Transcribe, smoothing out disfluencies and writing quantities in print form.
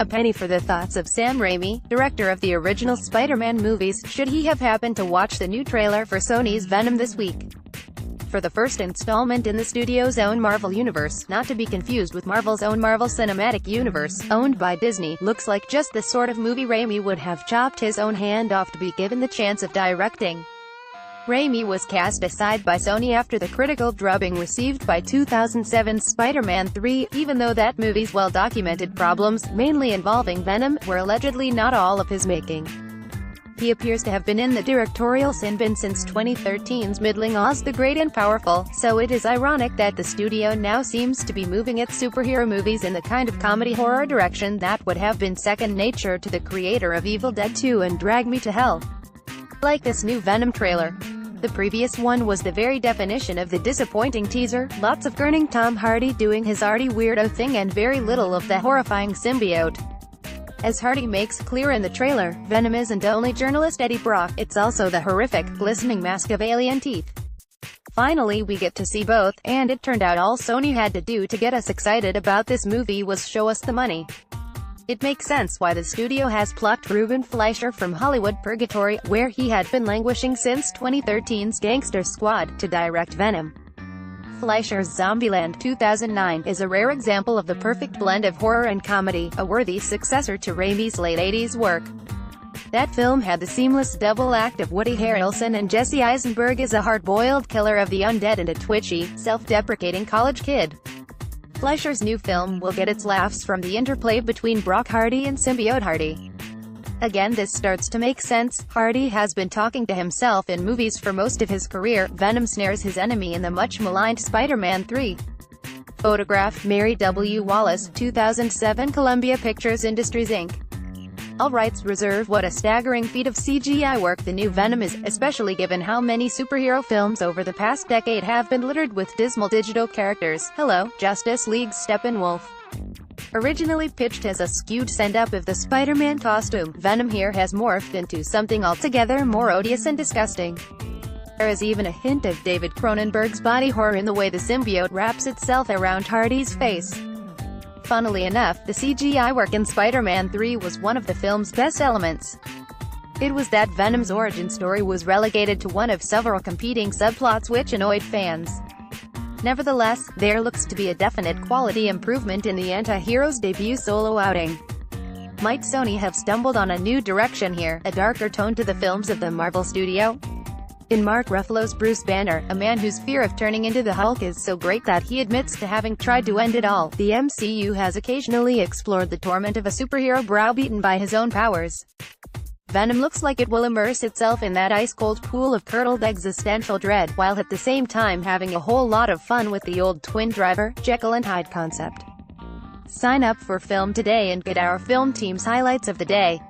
A penny for the thoughts of Sam Raimi, director of the original Spider-Man movies, should he have happened to watch the new trailer for Sony's Venom this week. For the first installment in the studio's own Marvel Universe, not to be confused with Marvel's own Marvel Cinematic Universe, owned by Disney, looks like just the sort of movie Raimi would have chopped his own hand off to be given the chance of directing. Raimi was cast aside by Sony after the critical drubbing received by 2007's Spider-Man 3, even though that movie's well-documented problems, mainly involving Venom, were allegedly not all of his making. He appears to have been in the directorial sin bin since 2013's middling Oz the Great and Powerful, so it is ironic that the studio now seems to be moving its superhero movies in the kind of comedy-horror direction that would have been second nature to the creator of Evil Dead 2 and Drag Me to Hell. Like this new Venom trailer. The previous one was the very definition of the disappointing teaser, lots of grinning Tom Hardy doing his arty weirdo thing and very little of the horrifying symbiote. As Hardy makes clear in the trailer, Venom isn't only journalist Eddie Brock, it's also the horrific, glistening mask of alien teeth. Finally we get to see both, and it turned out all Sony had to do to get us excited about this movie was show us the money. It makes sense why the studio has plucked Ruben Fleischer from Hollywood Purgatory, where he had been languishing since 2013's Gangster Squad, to direct Venom. Fleischer's Zombieland 2009 is a rare example of the perfect blend of horror and comedy, a worthy successor to Raimi's late 80s work. That film had the seamless double act of Woody Harrelson and Jesse Eisenberg as a hard-boiled killer of the undead and a twitchy, self-deprecating college kid. Fleischer's new film will get its laughs from the interplay between Brock Hardy and symbiote Hardy. Again, this starts to make sense. Hardy has been talking to himself in movies for most of his career. Venom snares his enemy in the much-maligned Spider-Man 3. Photograph, Mary W. Wallace, 2007, Columbia Pictures Industries Inc. All rights reserved. What a staggering feat of CGI work the new Venom is, especially given how many superhero films over the past decade have been littered with dismal digital characters. Hello, Justice League's Steppenwolf. Originally pitched as a skewed send-up of the Spider-Man costume, Venom here has morphed into something altogether more odious and disgusting. There is even a hint of David Cronenberg's body horror in the way the symbiote wraps itself around Hardy's face. Funnily enough, the CGI work in Spider-Man 3 was one of the film's best elements. It was that Venom's origin story was relegated to one of several competing subplots which annoyed fans. Nevertheless, there looks to be a definite quality improvement in the anti-hero's debut solo outing. Might Sony have stumbled on a new direction here, a darker tone to the films of the Marvel studio? In Mark Ruffalo's Bruce Banner, a man whose fear of turning into the Hulk is so great that he admits to having tried to end it all, the MCU has occasionally explored the torment of a superhero browbeaten by his own powers. Venom looks like it will immerse itself in that ice-cold pool of curdled existential dread, while at the same time having a whole lot of fun with the old twin driver, Jekyll and Hyde concept. Sign up for Film Today and get our film team's highlights of the day.